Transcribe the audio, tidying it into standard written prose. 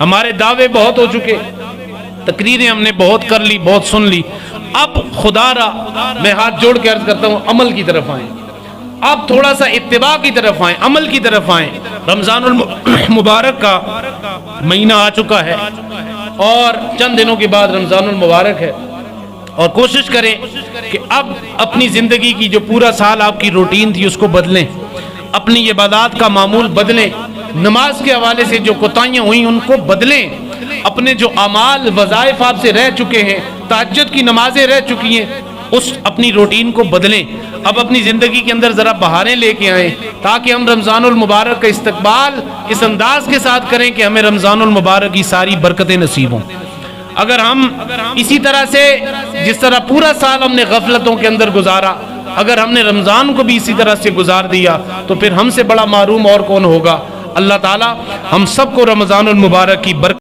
ہمارے دعوے بہت ہو چکے، تقریریں ہم نے بہت کر لی، بہت سن لی، اب خدا را میں ہاتھ جوڑ کے عرض کرتا ہوں عمل کی طرف آئیں، اب تھوڑا سا اتباع کی طرف آئیں، عمل کی طرف آئیں۔ رمضان المبارک کا مہینہ آ چکا ہے اور چند دنوں کے بعد رمضان المبارک ہے، اور کوشش کریں کہ اب اپنی زندگی کی جو پورا سال آپ کی روٹین تھی اس کو بدلیں، اپنی عبادات کا معمول بدلیں، نماز کے حوالے سے جو کوتاہیاں ہوئیں ان کو بدلیں، اپنے جو اعمال وظائف آپ سے رہ چکے ہیں، تہجد کی نمازیں رہ چکی ہیں، اس اپنی روٹین کو بدلیں، اب اپنی زندگی کے اندر ذرا بہاریں لے کے آئیں تاکہ ہم رمضان المبارک کا استقبال اس انداز کے ساتھ کریں کہ ہمیں رمضان المبارک کی ساری برکتیں نصیب ہوں۔ اگر ہم اسی طرح سے جس طرح پورا سال ہم نے غفلتوں کے اندر گزارا، اگر ہم نے رمضان کو بھی اسی طرح سے گزار دیا تو پھر ہم سے بڑا محروم اور کون ہوگا۔ اللہ تعالی ہم سب کو رمضان المبارک کی برکت